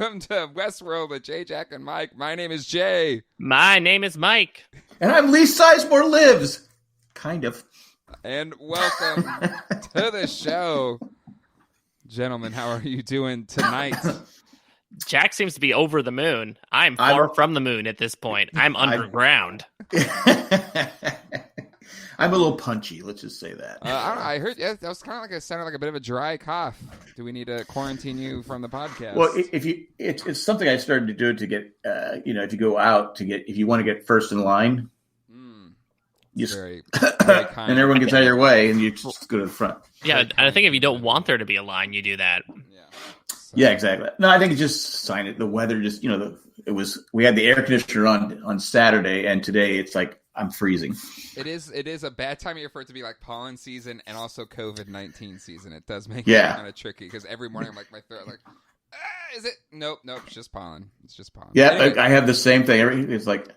Welcome to Westworld with Jay, Jack, and Mike. My name is Jay. My name is Mike. And I'm Lee Sizemore Lives. Kind of. And welcome to the show. Gentlemen, how are you doing tonight? Jack seems to be over the moon. I'm far from the moon at this point. I'm underground. I'm a little punchy, let's just say that. I heard that was kind of like sounded like a bit of a dry cough. Do we need to quarantine you from the podcast? Well, it's something I started to do to get, if you go out if you want to get first in line, you very kind. and everyone gets out of your way, and you just go to the front. Yeah, I think if you don't want there to be a line, you do that. Yeah. So. Yeah, exactly. No, I think it's just sign it. The weather just, we had the air conditioner on Saturday, and today it's like I'm freezing. It is a bad time of year for it to be like pollen season and also COVID-19 season. It does make it kind of tricky because every morning I'm like my throat like, is it? Nope, it's just pollen. It's just pollen. Yeah, anyway. I have the same thing. It's like,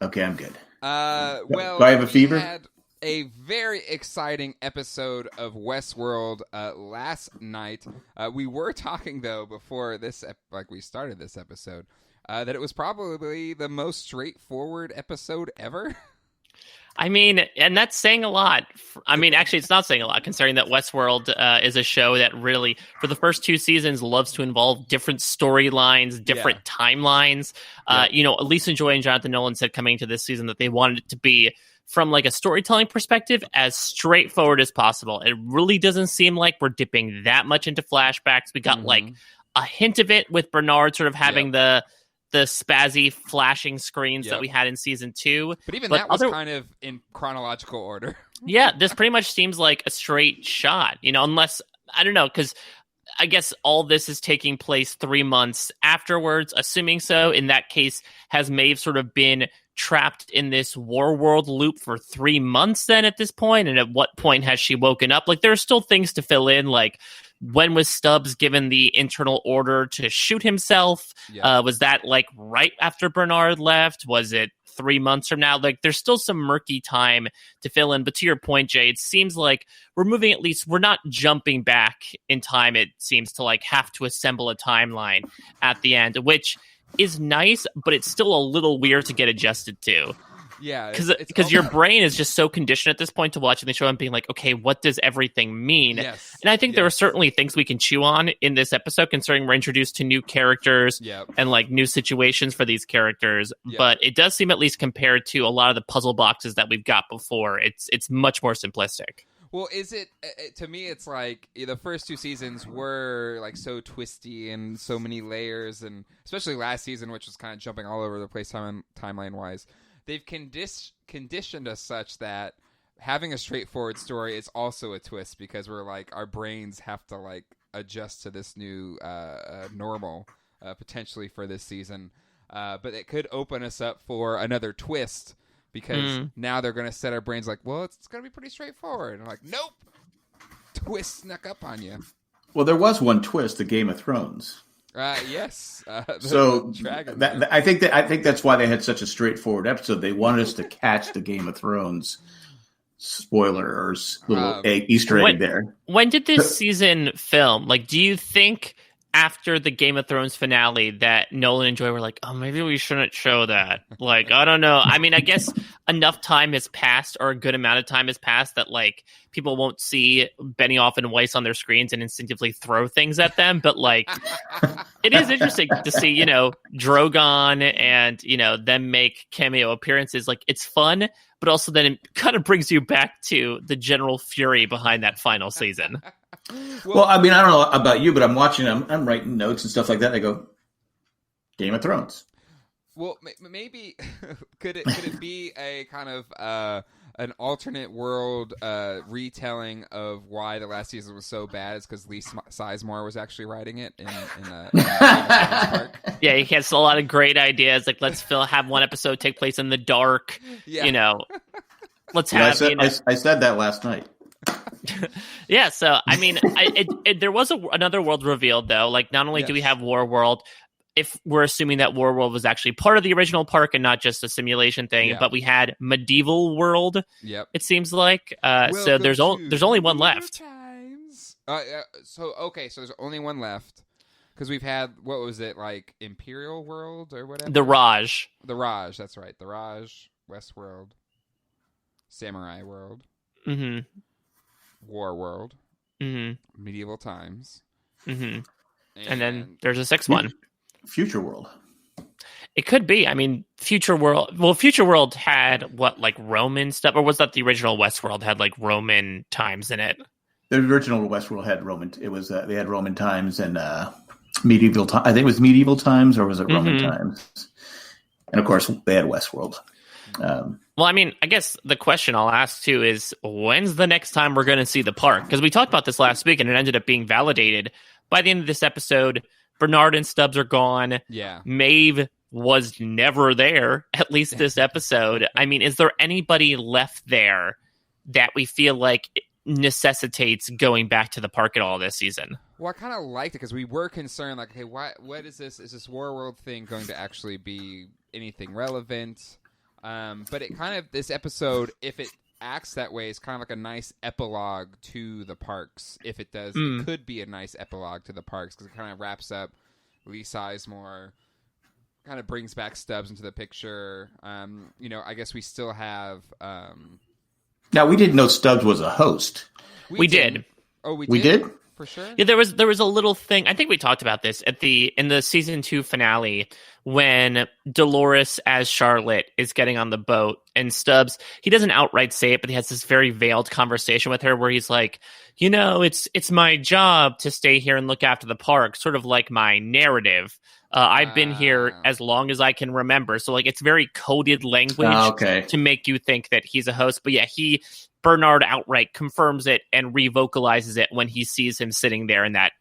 okay, I'm good. Well, do I have a fever? We had a very exciting episode of Westworld last night. We were talking though before this, we started this episode, that it was probably the most straightforward episode ever. I mean, and that's saying a lot. I mean, actually, it's not saying a lot, considering that Westworld is a show that really, for the first two seasons, loves to involve different storylines, different timelines. Lisa Joy and Jonathan Nolan said coming into this season that they wanted it to be, from like a storytelling perspective, as straightforward as possible. It really doesn't seem like we're dipping that much into flashbacks. We got like a hint of it with Bernard sort of having the spazzy flashing screens that we had in season 2. But that was kind of in chronological order. Yeah, this pretty much seems like a straight shot, unless, I don't know, because I guess all this is taking place 3 months afterwards, assuming so. In that case, has Maeve sort of been trapped in this war world loop for 3 months then at this point? And at what point has she woken up? Like, there are still things to fill in, like, when was Stubbs given the internal order to shoot himself? Yeah. Was that like right after Bernard left? Was it 3 months from now? Like, there's still some murky time to fill in. But to your point, Jay, it seems like we're not jumping back in time. It seems to like have to assemble a timeline at the end, which is nice, but it's still a little weird to get adjusted to. Yeah, because your brain is just so conditioned at this point to watching the show and being like, okay, what does everything mean? Yes. And I think there are certainly things we can chew on in this episode, considering we're introduced to new characters and like new situations for these characters. Yep. But it does seem, at least compared to a lot of the puzzle boxes that we've got before, it's much more simplistic. Well, is it, to me, it's like the first two seasons were like so twisty and so many layers, and especially last season, which was kind of jumping all over the place timeline-wise. They've conditioned us such that having a straightforward story is also a twist, because we're like, our brains have to like adjust to this new normal potentially for this season. But it could open us up for another twist, because now they're going to set our brains like, well, it's going to be pretty straightforward. And I'm like, nope, twist snuck up on you. Well, there was one twist, the Game of Thrones. Yes. So I think that's why they had such a straightforward episode. They wanted us to catch the Game of Thrones spoiler or little Easter egg there. When did this season film? Like, do you think after the Game of Thrones finale that Nolan and Joy were like, oh, maybe we shouldn't show that? Like, I don't know. I mean, I guess enough time has passed, or a good amount of time has passed, that like people won't see Benioff and Weiss on their screens and instinctively throw things at them. But like, it is interesting to see, Drogon and, them make cameo appearances. Like, it's fun, but also then it kind of brings you back to the general fury behind that final season. Well, I mean, I don't know about you, but I'm watching, I'm writing notes and stuff like that. And I go, Game of Thrones. Well, maybe could it be a kind of an alternate world retelling of why the last season was so bad? Is because Lee Sizemore was actually writing it in Park. Yeah, he has a lot of great ideas. Like, let's have one episode take place in the dark. Yeah. Let's have. I said that last night. Yeah, so I mean, there was another world revealed though. Like, not only do we have War World, if we're assuming that War World was actually part of the original park and not just a simulation thing, but we had Medieval World. Yep. It seems like so there's only one left. So there's only one left. Because we've had, what was it, like Imperial World or whatever? The Raj. The Raj, that's right. The Raj, Westworld, Samurai World, War World, Medieval Times. And then there's a sixth one. Future World. It could be. I mean, Future World. Well, Future World had what, like Roman stuff, or was that the original Westworld had like Roman times in it? The original Westworld had Roman. It was they had Roman times and medieval time. I think it was medieval times, or was it Roman times? And of course, they had Westworld. Well, I mean, I guess the question I'll ask too is, when's the next time we're going to see the park? Because we talked about this last week, and it ended up being validated by the end of this episode. Bernard and Stubbs are gone. Yeah, Maeve was never there, at least this episode. I mean, is there anybody left there that we feel like necessitates going back to the park at all this season? Well, I kind of liked it because we were concerned, like, hey, what is this? Is this War World thing going to actually be anything relevant? But it kind of, this episode, if it acts that way, is kind of like a nice epilogue to the parks. If it does, it could be a nice epilogue to the parks because it kind of wraps up Lee Sizemore, kind of brings back Stubbs into the picture. I guess we still have. Now, we didn't know Stubbs was a host. We did. Oh, we did? For sure. Yeah, there was a little thing. I think we talked about this in the season 2 finale when Dolores as Charlotte is getting on the boat, and Stubbs, he doesn't outright say it, but he has this very veiled conversation with her where he's like, it's my job to stay here and look after the park, sort of like my narrative. I've been here as long as I can remember. So like it's very coded language to make you think that he's a host. But yeah, Bernard outright confirms it and revocalizes it when he sees him sitting there in that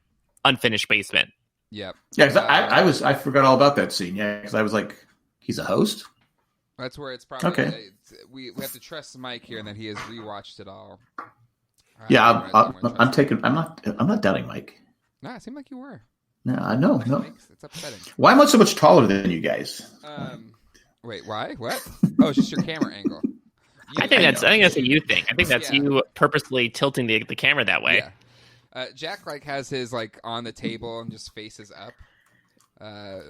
unfinished basement. Yep. Yeah, because I forgot all about that scene. Yeah, because I was like, he's a host? That's where it's probably okay. We have to trust Mike here and that he has rewatched it all. Yeah, I'm not doubting Mike. No, it seemed like you were. No, I know. No. It's upsetting. Why am I so much taller than you guys? Wait, why? What? Oh, it's just your camera angle. I think that's a you thing. I think that's you purposely tilting the camera that way. Yeah. Jack has his on the table and just faces up.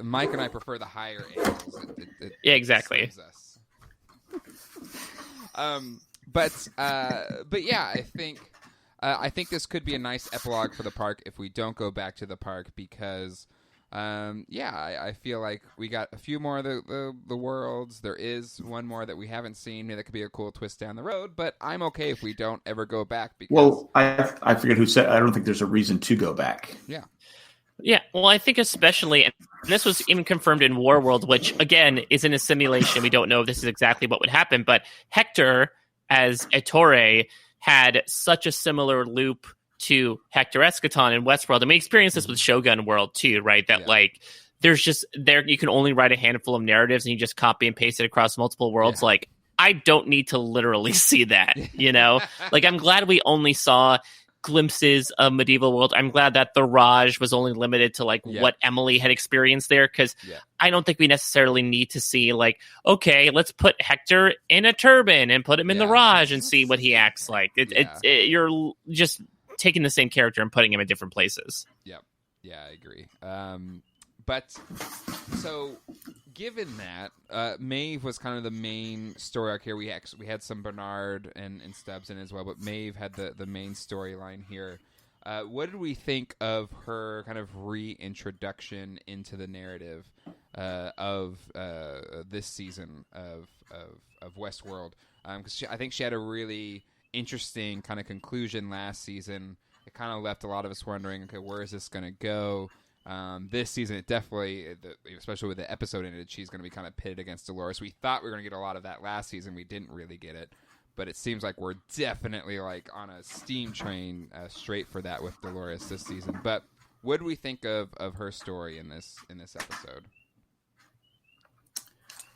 Mike and I prefer the higher angles. Yeah, exactly. But yeah, I think this could be a nice epilogue for the park if we don't go back to the park because, I feel like we got a few more of the worlds. There is one more that we haven't seen. Maybe that could be a cool twist down the road, but I'm okay if we don't ever go back. Because, I forget who said, I don't think there's a reason to go back. Yeah. Yeah, well, I think especially, and this was even confirmed in Warworld, which, again, is in a simulation. We don't know if this is exactly what would happen, but Hector, as Ettore, had such a similar loop to Hector Eschaton in Westworld. And we experienced this with Shogun World, too, right? That, there's just, you can only write a handful of narratives, and you just copy and paste it across multiple worlds. Yeah. I don't need to literally see that, I'm glad we only saw glimpses of medieval world. I'm glad that the Raj was only limited to what Emily had experienced there, because I don't think we necessarily need to see okay, let's put Hector in a turban and put him in the Raj and see what he acts like. You're just taking the same character and putting him in different places. I agree. But so given that, Maeve was kind of the main story arc here. We had some Bernard and Stubbs in as well, but Maeve had the main storyline here. What did we think of her kind of reintroduction into the narrative of this season of Westworld? Because I think she had a really interesting kind of conclusion last season. It kind of left a lot of us wondering, okay, where is this going to go? This season, it definitely, especially with the episode ended, she's going to be kind of pitted against Dolores. We thought we were going to get a lot of that last season. We didn't really get it. But it seems like we're definitely on a steam train straight for that with Dolores this season. But what do we think of her story in this episode?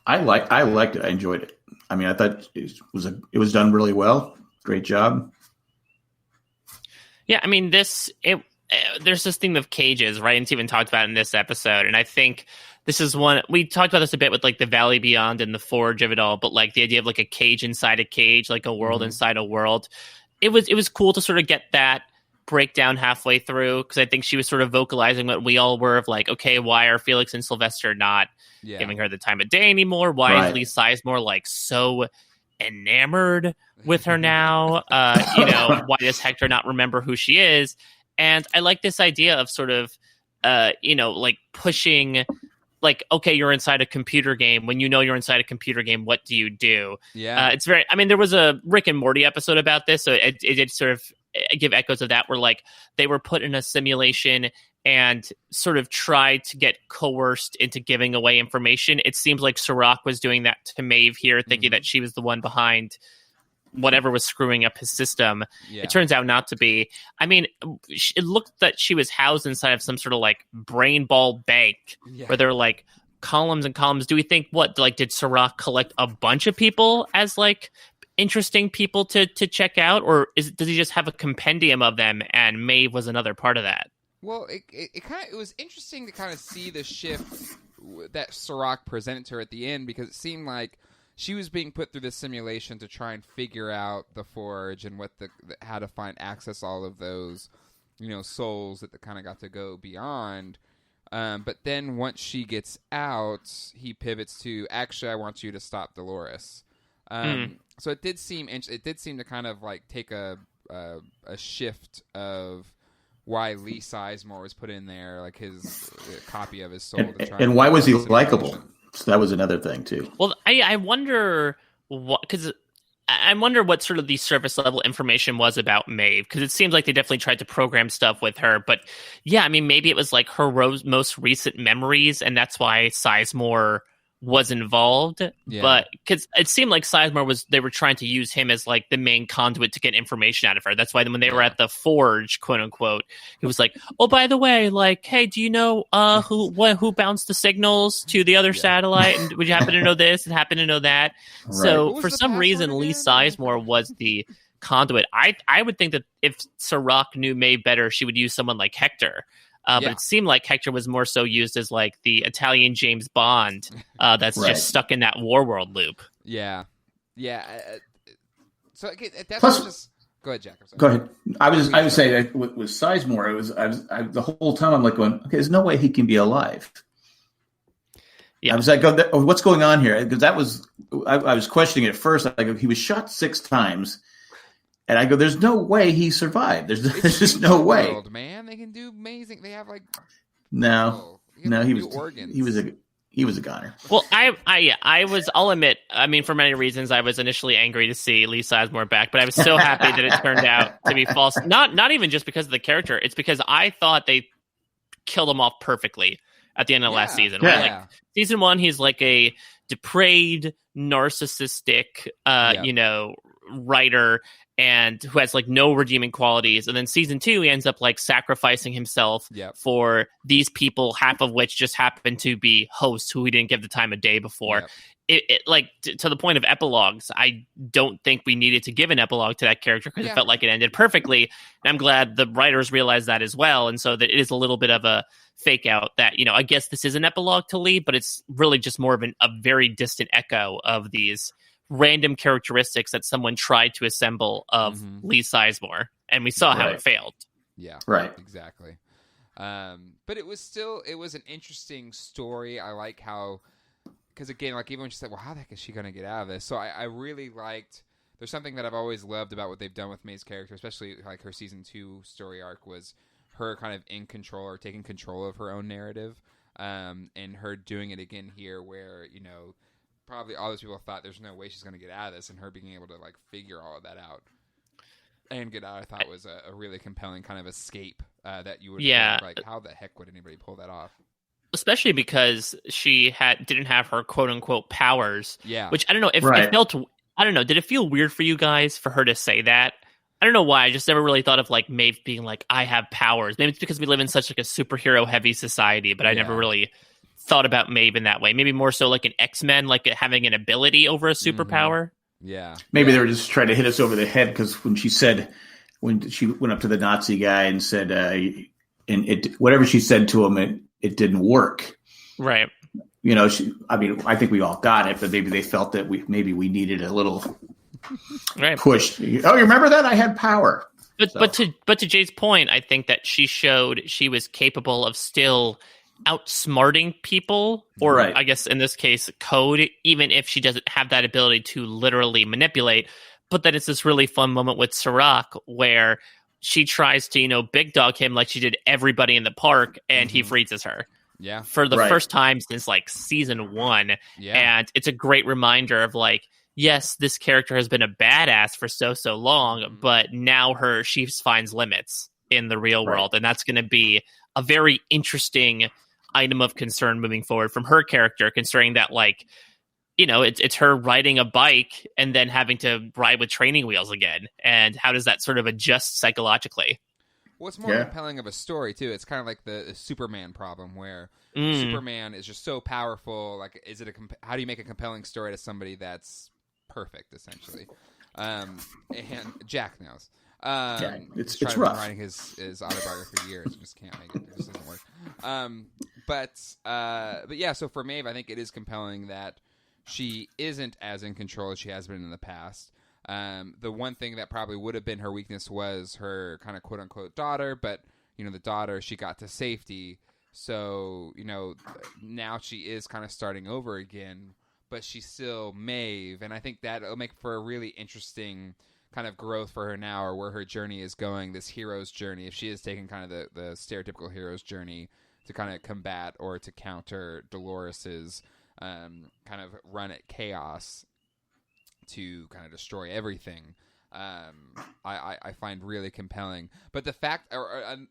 I liked it. I enjoyed it. I mean, I thought it was done really well. Great job. Yeah, I mean, there's this theme of cages, right? And it's even talked about in this episode. And I think this is one, we talked about this a bit with the Valley Beyond and the Forge of it all, but the idea of a cage inside a cage, a world inside a world. It was cool to sort of get that break down halfway through because I think she was sort of vocalizing what we all were of like, okay, why are Felix and Sylvester not giving her the time of day anymore? Why is Lee Sizemore like so enamored with her now? Why does Hector not remember who she is? And I like this idea of sort of, like pushing, like, okay, you're inside a computer game. When you know you're inside a computer game, what do you do? Yeah. It's very, I mean, there was a Rick and Morty episode about this, so it did sort of give echoes of that, where like they were put in a simulation and sort of tried to get coerced into giving away information. It seems like Serac was doing that to Maeve here, thinking that she was the one behind whatever was screwing up his system. It turns out not to be. I mean, it looked that she was housed inside of some sort of like brain ball bank where there are like columns and columns. Do we think did Serac collect a bunch of people as like interesting people to check out, or does he just have a compendium of them and Maeve was another part of that? Well, it was interesting to kind of see the shift that Serac presented to her at the end, because it seemed like she was being put through this simulation to try and figure out the Forge and how to find access all of those, souls that kind of got to go beyond. But then once she gets out, he pivots to, actually, I want you to stop Dolores. So it did seem to kind of like take a shift of why Lee Sizemore was put in there, like his copy of his soul. And why was he likable? So that was another thing too. Well, I wonder I wonder what sort of the surface level information was about Maeve, because it seems like they definitely tried to program stuff with her. But yeah, I mean, maybe it was like her most recent memories, and that's why Sizemore was involved. But because it seemed like Sizemore they were trying to use him as like the main conduit to get information out of her. That's why when they were at the Forge, quote unquote, he was like, oh, by the way, like, hey, do you know who bounced the signals to the other satellite? And would you happen to know this and happen to know that? Right. So for some reason, Lee Sizemore was the conduit. I would think that if Serac knew Maeve better, she would use someone like Hector. But it seemed like Hector was more so used as like the Italian James Bond that's just stuck in that Warworld loop. Yeah. So that's Plus, just go ahead, Jack. Go ahead. I was saying that with Sizemore, the whole time I'm like going, okay, there's no way he can be alive. Yeah. I was like, what's going on here? Because I was questioning it at first. I go, he was shot 6 times. And I go, there's no way he survived. There's just no way. Man, they can do amazing. They have like he was a goner. Well, I'll admit, I mean, for many reasons, I was initially angry to see Lee Sizemore back, but I was so happy that it turned out to be false. Not even just because of the character. It's because I thought they killed him off perfectly at the end of last season. Right? Like season 1, he's like a depraved, narcissistic, writer, and who has like no redeeming qualities. And then season 2, he ends up like sacrificing himself for these people, half of which just happen to be hosts who he didn't give the time of day before. It like to the point of epilogues, I don't think we needed to give an epilogue to that character because it felt like it ended perfectly. And I'm glad the writers realized that as well. And so that it is a little bit of a fake out that, I guess this is an epilogue to Lee, but it's really just more of a very distant echo of these random characteristics that someone tried to assemble of Lee Sizemore, and we saw how it failed. Yeah, right, exactly. But it was an interesting story. I like how, because again, like even when she said, "Well, how the heck is she going to get out of this?" So I really liked. There's something that I've always loved about what they've done with Maeve's character, especially like her season 2 story arc, was her kind of in control or taking control of her own narrative, and her doing it again here, where probably all those people thought there's no way she's going to get out of this, and her being able to like figure all of that out and get out, I thought was a really compelling kind of escape that you would think, like, how the heck would anybody pull that off? Especially because she didn't have her quote unquote powers. Yeah, which I don't know if it felt. I don't know. Did it feel weird for you guys for her to say that? I don't know why. I just never really thought of like Maeve being like, I have powers. Maybe it's because we live in such like a superhero heavy society, but I never really thought about Maeve in that way. Maybe more so like an X-Men, like having an ability over a superpower. Yeah. Maybe they were just trying to hit us over the head because when she went up to the Nazi guy and said, whatever she said to him, it didn't work. Right. I think we all got it, but maybe they felt that we needed a little push. Oh, you remember that? I had power. But to Jay's point, I think that she showed she was capable of still outsmarting people, or Right. I guess in this case, code, even if she doesn't have that ability to literally manipulate. But then it's this really fun moment with Serac where she tries to, big dog him like she did everybody in the park, and he freezes her. Yeah. For the first time since like season 1. Yeah. And it's a great reminder of like, yes, this character has been a badass for so long, but now she finds limits in the real world. And that's going to be a very interesting item of concern moving forward from her character, considering that like, it's her riding a bike and then having to ride with training wheels again. And how does that sort of adjust psychologically? Well, it's more compelling of a story, too. It's kind of like the Superman problem where Superman is just so powerful. Like, how do you make a compelling story to somebody that's perfect, essentially? And Jack knows. It's rough. Been writing his autobiography for years. Just can't make it. It just doesn't work. But yeah, so for Maeve, I think it is compelling that she isn't as in control as she has been in the past. The one thing that probably would have been her weakness was her kind of quote unquote daughter, but the daughter, she got to safety. So, now she is kind of starting over again, but she's still Maeve. And I think that'll make for a really interesting kind of growth for her now, or where her journey is going, this hero's journey. If she is taking kind of the stereotypical hero's journey to kind of combat or to counter Dolores's kind of run at chaos to kind of destroy everything, I find really compelling. But the fact,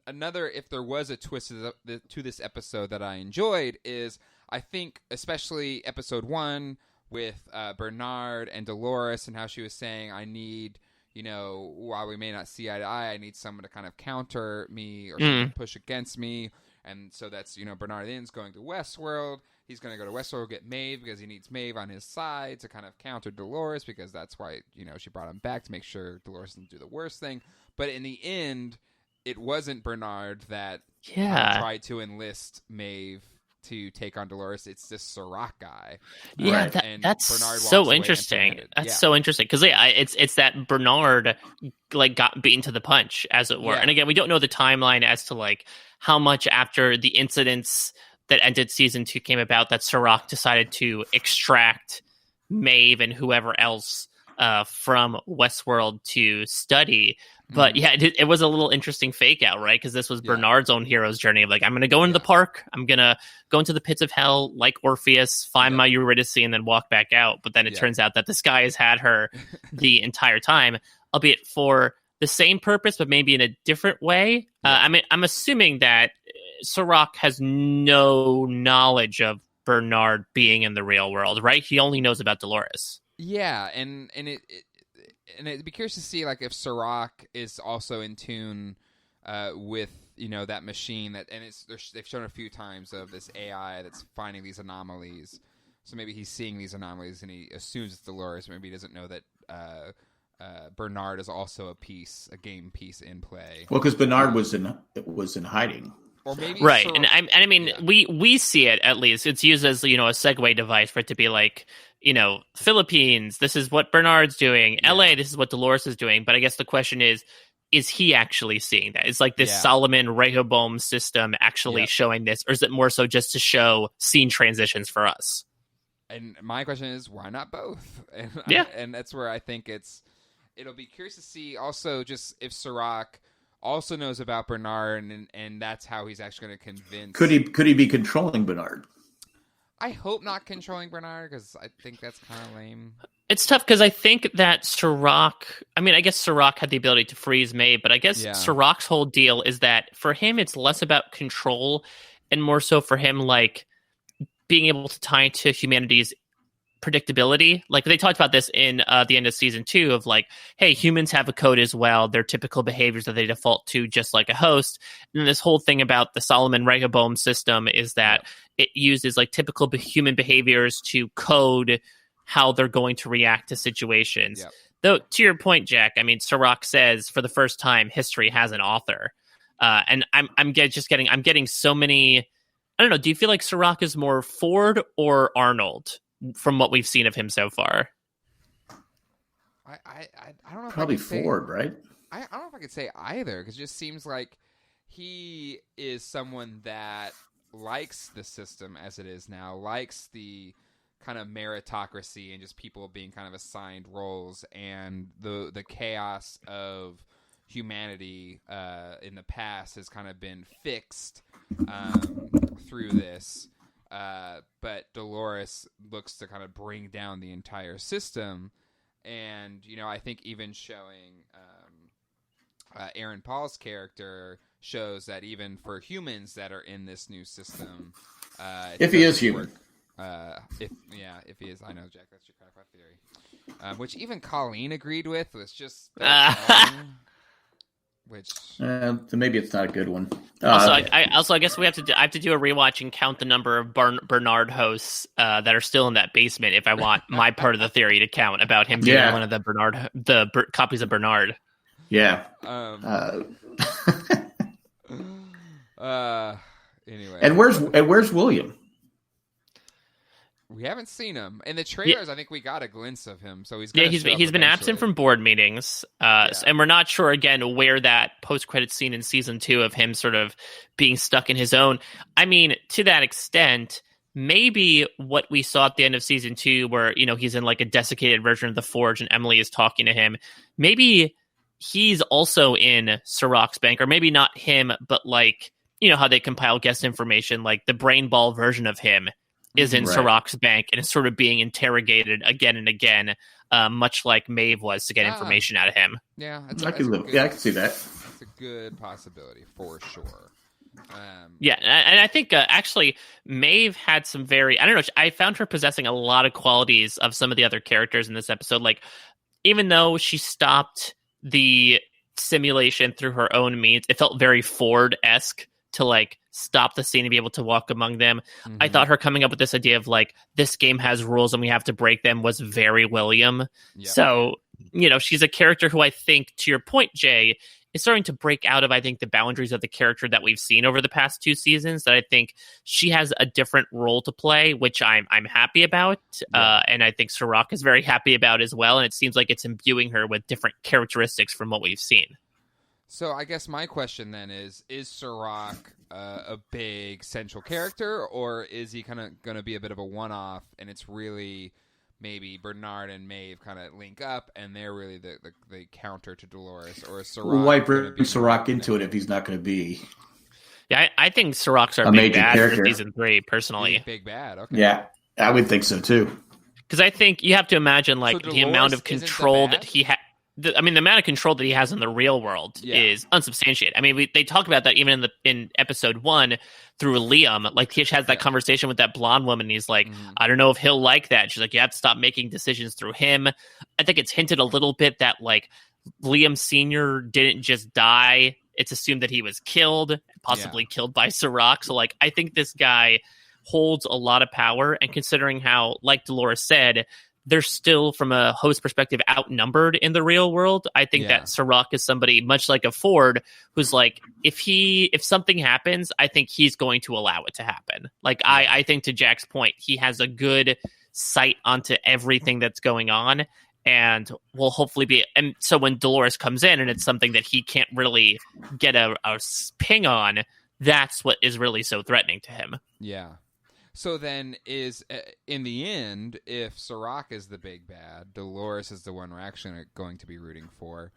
another, if there was a twist to this episode that I enjoyed, is I think especially episode 1 with Bernard and Dolores, and how she was saying, I need, while we may not see eye to eye, I need someone to kind of counter me or someone to push against me. And so that's, Bernard Inn's going to Westworld. He's going to go to Westworld, get Maeve, because he needs Maeve on his side to kind of counter Dolores, because that's why, she brought him back, to make sure Dolores didn't do the worst thing. But in the end, it wasn't Bernard that tried to enlist Maeve to take on Dolores. It's this Serac guy. Yeah, that's Bernard so interesting. That's so interesting, because it's that Bernard like got beaten to the punch, as it were. Yeah. And again, we don't know the timeline as to like how much after the incidents that ended season 2 came about that Serac decided to extract Maeve and whoever else from Westworld to study. But yeah, it was a little interesting fake out, right? Because this was Bernard's own hero's journey of like, I'm going to go into the park, I'm going to go into the pits of hell like Orpheus, find my Eurydice, and then walk back out. But then it turns out that this guy has had her the entire time, albeit for the same purpose, but maybe in a different way. I'm assuming that Serac has no knowledge of Bernard being in the real world, right? He only knows about Dolores. Yeah, and it'd be curious to see like if Serac is also in tune with that machine they've shown a few times of this AI that's finding these anomalies. So maybe he's seeing these anomalies and he assumes it's Dolores. Maybe he doesn't know that Bernard is also a game piece in play. Well, because Bernard was in hiding. Or maybe right, I mean, we see it, at least. It's used as, a segue device for it to be like, Philippines, this is what Bernard's doing. Yeah. LA, this is what Dolores is doing. But I guess the question is he actually seeing that? Is like this Solomon Rehoboam system actually showing this? Or is it more so just to show scene transitions for us? And my question is, why not both? And and that's where I think it'll be curious to see also just if Serac also knows about Bernard, and that's how he's actually going to convince. Could he be controlling Bernard? I hope not controlling Bernard, because I think that's kind of lame. It's tough because I think that Serac. I mean, I guess Serac had the ability to freeze Maeve, but I guess Serac's whole deal is that for him, it's less about control and more so for him like being able to tie into humanity's predictability. Like they talked about this in the end of season 2 of like, hey, humans have a code as well. Their typical behaviors that they default to just like a host. And this whole thing about the Solomon Rehoboam system is that it uses like typical human behaviors to code how they're going to react to situations. Yep. Though to your point, Jack, I mean, Serac says for the first time, history has an author. And I'm getting so many. I don't know. Do you feel like Serac is more Ford or Arnold from what we've seen of him so far? I don't know. If Probably I could say, Ford, right? I don't know if I could say either, because it just seems like he is someone that likes the system as it is now, likes the kind of meritocracy and just people being kind of assigned roles, and the chaos of humanity in the past has kind of been fixed through this. But Dolores looks to kind of bring down the entire system. And, I think even showing Aaron Paul's character shows that even for humans that are in this new system, if he is human, if he is, I know, Jack, that's your crackpot theory, which even Colleen agreed with, was just which so maybe it's not a good one. I guess I have to do a rewatch and count the number of Bernard hosts that are still in that basement if I want my part of the theory to count about him being one of the copies of Bernard. Yeah. Anyway. And where's William? We haven't seen him in the trailers. I think we got a glimpse of him. So he's been absent from board meetings, and we're not sure again where that post-credit scene in season 2 of him sort of being stuck in his own. I mean, to that extent, maybe what we saw at the end of season 2, where he's in like a desiccated version of the Forge, and Emily is talking to him. Maybe he's also in Sirach's bank, or maybe not him, but like how they compile guest information, like the brain ball version of him is in Sirach's bank and is sort of being interrogated again and again, much like Maeve was to get information out of him. Yeah, I can see that. That's a good possibility for sure. And I think actually Maeve had some very, I don't know, I found her possessing a lot of qualities of some of the other characters in this episode. Like, even though she stopped the simulation through her own means, it felt very Ford-esque to like stop the scene and be able to walk among them. Mm-hmm. I thought her coming up with this idea of like, this game has rules and we have to break them was very William. Yep. So, she's a character who I think, to your point, Jay, is starting to break out of, I think, the boundaries of the character that we've seen over the past 2 seasons, that I think she has a different role to play, which I'm happy about. Yeah. And I think Sirach is very happy about as well. And it seems like it's imbuing her with different characteristics from what we've seen. So I guess my question then is Sirach a big central character, or is he kind of going to be a bit of a one-off, and it's really maybe Bernard and Maeve kind of link up, and they're really the counter to Dolores, or is Sirach... Why bring Sirach into it if he's not going to be... Yeah, I think Sirach's our big bad for season 3, personally. Big bad, okay. Yeah, I would think so, too. Because I think you have to imagine, like, the amount of control that he had... the amount of control that he has in the real world is unsubstantiated. I mean, they talk about that even in episode 1 through Liam. Like, he has that conversation with that blonde woman. And he's like, I don't know if he'll like that. She's like, you have to stop making decisions through him. I think it's hinted a little bit that, like, Liam Sr. didn't just die. It's assumed that he was killed, possibly killed by Sirach. So, like, I think this guy holds a lot of power. And considering how, like Dolores said, they're still, from a host perspective, outnumbered in the real world. I think that Sirach is somebody much like a Ford, who's like, if something happens, I think he's going to allow it to happen. Like, I think, to Jack's point, he has a good sight onto everything that's going on, and will hopefully be. And so when Dolores comes in and it's something that he can't really get a ping on, that's what is really so threatening to him. Yeah. So then is, in the end, if Sirach is the big bad, Dolores is the one we're actually going to be rooting for,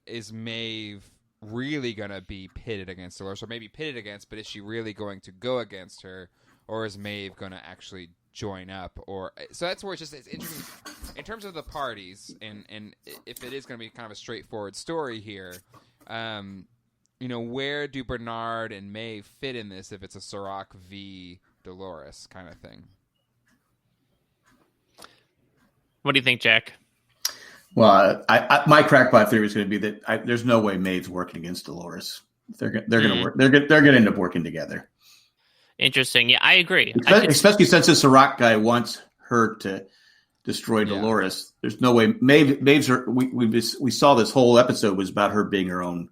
is Maeve really going to be pitted against Dolores? Or maybe pitted against, but is she really going to go against her? Or is Maeve going to actually join up? So that's where it's interesting. In terms of the parties, and if it is going to be kind of a straightforward story here, where do Bernard and Maeve fit in this if it's a Sirach v. Dolores kind of thing? What do you think, Jack? Well, my crackpot theory is going to be that there's no way Maeve's working against Dolores. They're going to work. They're going to end up working together. Interesting. Yeah, I agree. Especially since this Sirach guy wants her to destroy Dolores. There's no way Maeve's. We saw this whole episode was about her being her own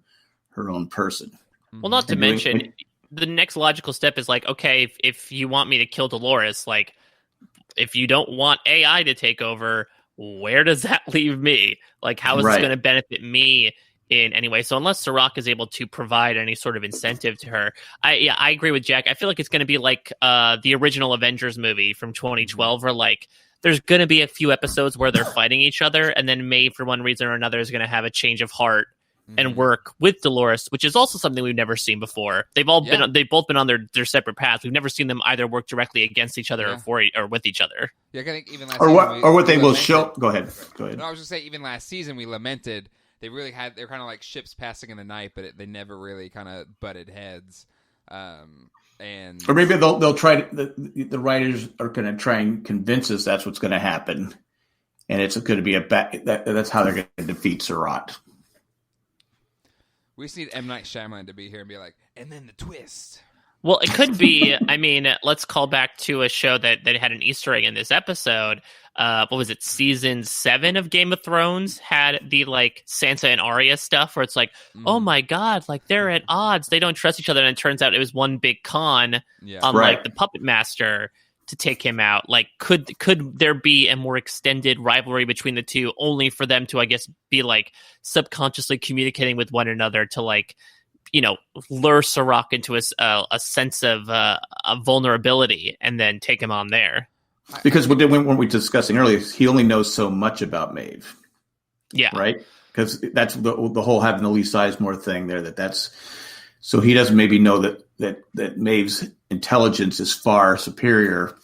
person. Well, not to mention, the next logical step is like, okay, if you want me to kill Dolores, like, if you don't want AI to take over, where does that leave me? Like, how is this going to benefit me in any way? So unless Sirach is able to provide any sort of incentive to her, I agree with Jack. I feel like it's going to be like the original Avengers movie from 2012, where like there's going to be a few episodes where they're fighting each other, and then Maeve, for one reason or another, is going to have a change of heart and work with Dolores, which is also something we've never seen before. They've both been on their separate paths. We've never seen them either work directly against each other or with each other. Yeah, I think even last what they will show. Go ahead. No, I was just saying, even last season we lamented they're kind of like ships passing in the night, but they never really kind of butted heads. Or maybe they'll try to, the writers are going to try and convince us that's what's going to happen, and it's going to be that's how they're going to defeat Surratt. We just need M. Night Shyamalan to be here and be like, and then the twist. Well, it could be. I mean, let's call back to a show that had an Easter egg in this episode. What was it? Season 7 of Game of Thrones had the like Sansa and Arya stuff where it's like, oh my God, like they're at odds. They don't trust each other. And it turns out it was one big con on like the puppet master to take him out. Like, could there be a more extended rivalry between the two, only for them to, I guess, be like subconsciously communicating with one another to like, you know, lure Sirach into a sense of vulnerability and then take him on there? Because when we were discussing earlier, he only knows so much about Maeve. Yeah. Right? Because that's the whole having the Lee Sizemore thing there. That's so he doesn't maybe know that Maeve's intelligence is far superior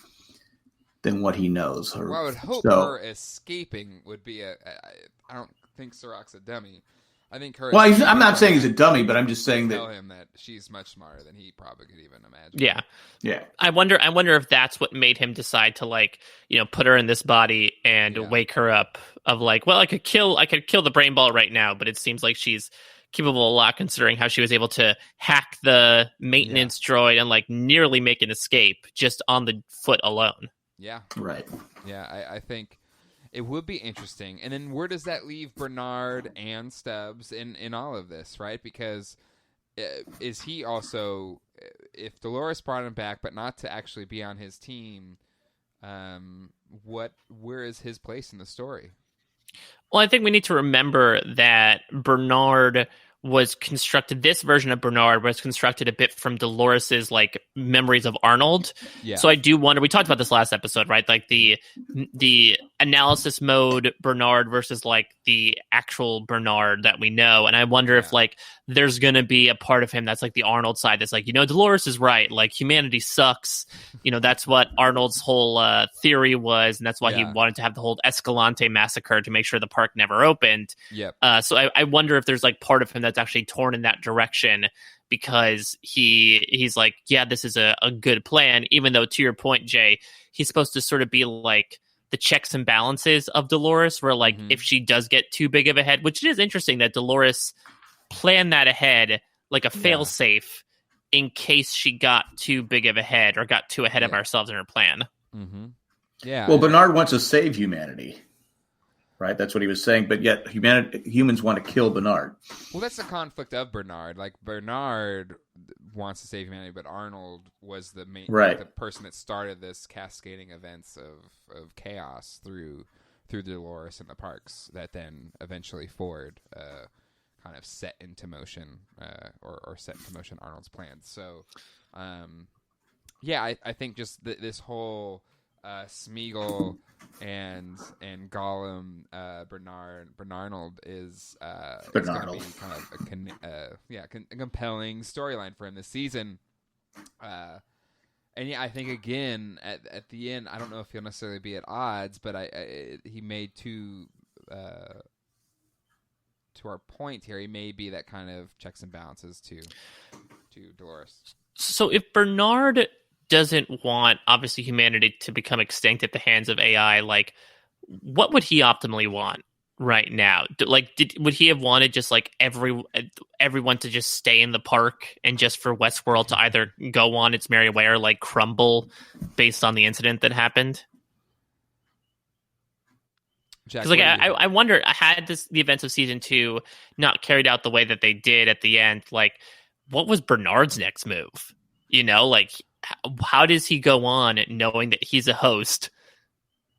than what he knows. Well, I would hope her escaping would be I don't think Sirach's a dummy. I think her. Well, I'm not saying he's a dummy, but I'm just saying tell him that she's much smarter than he probably could even imagine. Yeah, yeah. I wonder if that's what made him decide to like, you know, put her in this body and wake her up. Of like, well, I could kill the brain ball right now, but it seems like she's capable of a lot, considering how she was able to hack the maintenance droid and like nearly make an escape just on the foot alone. Yeah. Right. Yeah, I think it would be interesting. And then where does that leave Bernard and Stubbs in all of this, right? Because is he also, if Dolores brought him back, but not to actually be on his team, where is his place in the story? Well, I think we need to remember that Bernard was constructed, this version of Bernard was constructed a bit from Dolores's like memories of Arnold. Yeah. So I do wonder, we talked about this last episode, right? Like the analysis mode Bernard versus like the actual Bernard that we know. And I wonder if like there's going to be a part of him that's like the Arnold side that's like, you know, Dolores is right. Like humanity sucks. You know, that's what Arnold's whole theory was. And that's why he wanted to have the whole Escalante massacre to make sure the park never opened. Yep. So I wonder if there's like part of him that's actually torn in that direction because he's like, yeah, this is a good plan. Even though, to your point, Jay, he's supposed to sort of be like the checks and balances of Dolores, where like if she does get too big of a head, which it is interesting that Dolores planned that ahead, like a fail-safe in case she got too big of a head or got too ahead of ourselves in her plan. Mm-hmm. Yeah. Well, Bernard wants to save humanity, right? That's what he was saying. But yet humans want to kill Bernard. Well, that's the conflict of Bernard. Like Bernard wants to save humanity, but Arnold was the main, the person that started this cascading events of chaos through Dolores and the parks that then eventually Ford kind of set into motion or set into motion Arnold's plans. So, I think just this whole Smeagol and Gollum Bernarnold is going to be kind of a compelling storyline for him this season. And I think again at the end, I don't know if he'll necessarily be at odds, but he made to our point here, he may be that kind of checks and balances to Dolores. So if Bernard doesn't want, obviously, humanity to become extinct at the hands of AI, like, what would he optimally want right now? Would he have wanted just like everyone to just stay in the park and just for Westworld to either go on its merry way or like crumble based on the incident that happened? Because like I wonder, had the events of season 2 not carried out the way that they did at the end, like what was Bernard's next move? You know, like how does he go on knowing that he's a host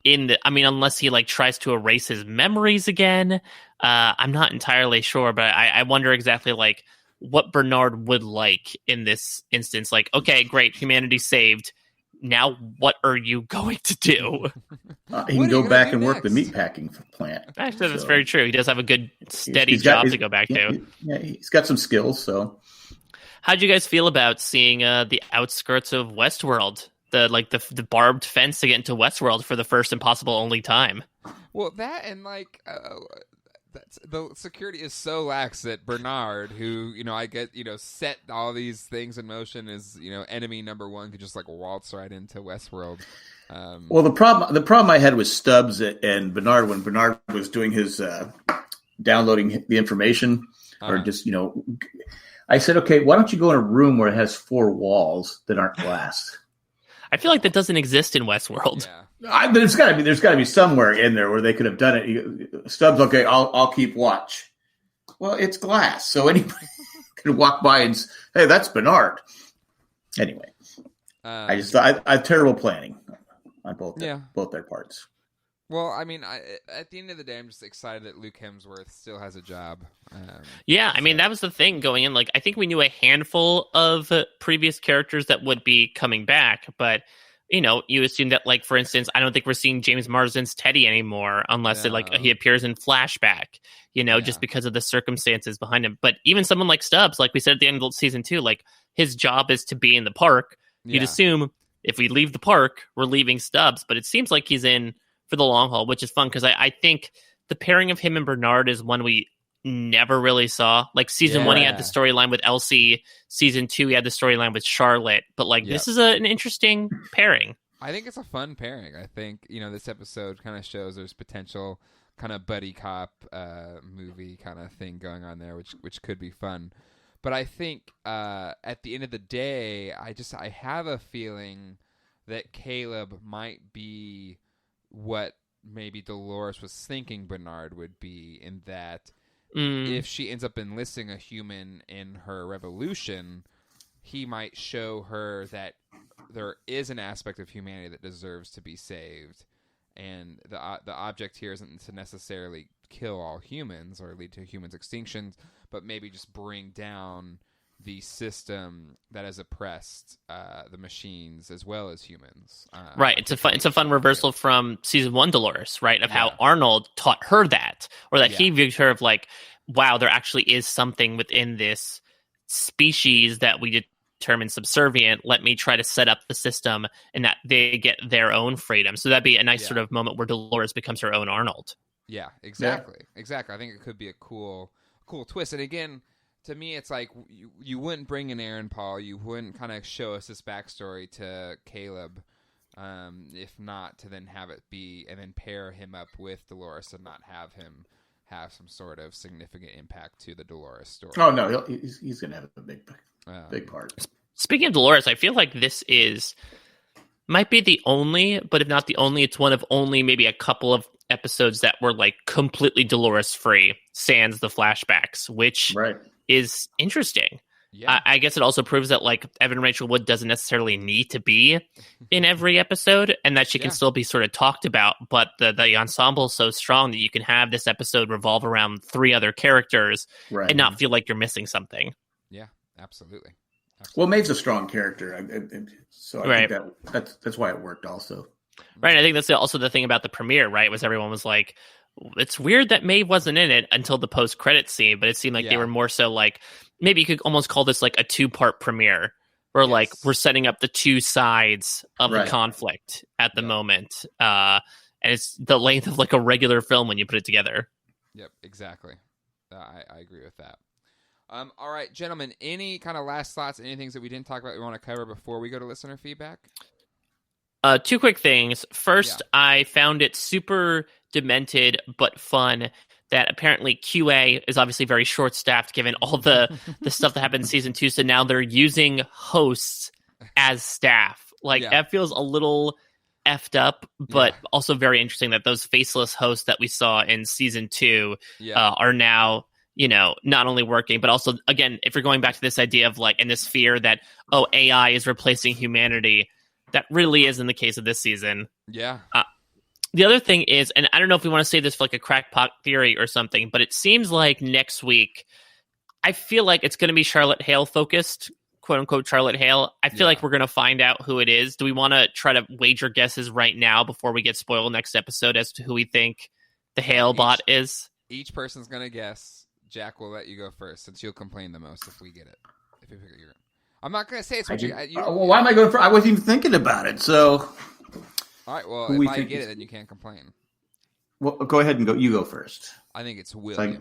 unless he like tries to erase his memories again. I'm not entirely sure, but I wonder exactly like what Bernard would like in this instance. Like, okay, great, humanity saved. Now, what are you going to do? He can go back and work the meatpacking plant. Actually, that's very true. He does have a good, steady job to go back to. Yeah, he's got some skills. So, how'd you guys feel about seeing the outskirts of Westworld? The barbed fence to get into Westworld for the first and possible only time. Well, that and like the security is so lax that Bernard, who I get set all these things in motion, is enemy number one, could just like waltz right into Westworld. Well, the problem I had with Stubbs and Bernard when Bernard was doing his downloading the information, or just I said, okay, why don't you go in a room where it has 4 walls that aren't glass? I feel like that doesn't exist in Westworld. Yeah. There's got to be somewhere in there where they could have done it. Stubbs, okay, I'll keep watch. Well, it's glass, so anybody could walk by and say, hey, that's Bernard. Anyway, I just thought I terrible planning on both their parts. Well, I mean, at the end of the day, I'm just excited that Luke Hemsworth still has a job. I mean, that was the thing going in. Like, I think we knew a handful of previous characters that would be coming back, but you assume that, like, for instance, I don't think we're seeing James Marsden's Teddy anymore unless he appears in flashback. Just because of the circumstances behind him. But even someone like Stubbs, like we said at the end of season 2, like his job is to be in the park. You'd assume if we leave the park, we're leaving Stubbs, but it seems like he's in for the long haul, which is fun because I think the pairing of him and Bernard is one we never really saw. Like season 1, he had the storyline with Elsie. Season 2, he had the storyline with Charlotte. But this is an interesting pairing. I think it's a fun pairing. I think this episode kind of shows there's potential kind of buddy cop movie kind of thing going on there, which could be fun. But I think at the end of the day, I have a feeling that Caleb might be what maybe Dolores was thinking Bernard would be, in that if she ends up enlisting a human in her revolution, he might show her that there is an aspect of humanity that deserves to be saved, and the object here isn't to necessarily kill all humans or lead to humans' extinctions, but maybe just bring down the system that has oppressed the machines as well as humans. Right. It's a fun reversal from season 1 Dolores, right? Of how Arnold taught her that, or that he viewed her of like, wow, there actually is something within this species that we determine subservient. Let me try to set up the system and that they get their own freedom. So that'd be a nice sort of moment where Dolores becomes her own Arnold. Yeah, exactly. Yeah. Exactly. I think it could be a cool twist. And again, to me, it's like you wouldn't bring in Aaron Paul. You wouldn't kind of show us this backstory to Caleb, if not to then have it be and then pair him up with Dolores and not have him have some sort of significant impact to the Dolores story. Oh no, he's going to have a big part. Speaking of Dolores, I feel like this might be the only, but if not the only, it's one of only maybe a couple of episodes that were like completely Dolores free, sans the flashbacks, which is interesting. Yeah. I guess it also proves that like Evan Rachel Wood doesn't necessarily need to be in every episode, and that she can still be sort of talked about, but the ensemble is so strong that you can have this episode revolve around 3 other characters and not feel like you're missing something. Yeah, absolutely. Well, Maeve's a strong character, so I think that's why it worked also. Right, I think that's also the thing about the premiere, right, was everyone was like, it's weird that Maeve wasn't in it until the post-credit scene, but it seemed like they were more so like, maybe you could almost call this like a 2-part premiere, where like we're setting up the 2 sides of the conflict at the moment, and it's the length of like a regular film when you put it together. Yep, exactly. I agree with that. All right, gentlemen, any kind of last thoughts, any things that we didn't talk about we want to cover before we go to listener feedback? 2 quick things. First, I found it super demented but fun that apparently QA is obviously very short-staffed given all the stuff that happened in season 2. So now they're using hosts as staff. Like that feels a little effed up, but also very interesting that those faceless hosts that we saw in season 2 are now, not only working, but also, again, if you're going back to this idea of like, and this fear that, AI is replacing humanity, that really isn't the case of this season. Yeah. The other thing is, and I don't know if we want to say this for like a crackpot theory or something, but it seems like next week, I feel like it's going to be Charlotte Hale focused, quote unquote Charlotte Hale. I feel like we're going to find out who it is. Do we want to try to wager guesses right now before we get spoiled next episode as to who we think the Hale bot is? Each person's going to guess. Jack will let you go first since you'll complain the most if we get it. If you figure it. I'm not going to say it's what well, why am I going first? I wasn't even thinking about it, so... All right, well, if I get it, then you can't complain. Well, go ahead and go. You go first. I think it's William.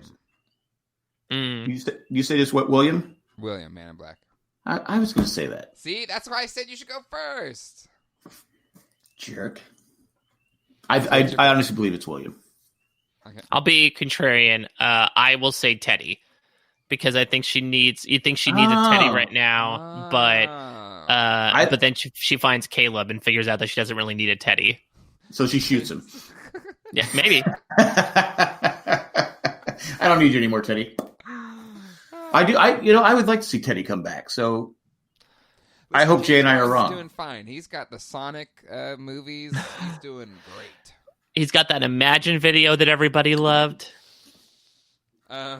You say this what, William? William, Man in Black. I was going to say that. See, that's why I said you should go first. Jerk. I honestly believe it's William. Okay. I'll be contrarian. I will say Teddy because I think she needs. You think she needs a Teddy right now, but then she finds Caleb and figures out that she doesn't really need a Teddy. So she shoots him. Yeah, maybe. I don't need you anymore, Teddy. I do. I would like to see Teddy come back. So I hope Jay and I are wrong. He's doing fine. He's got the Sonic movies. He's doing great. He's got that Imagine video that everybody loved. I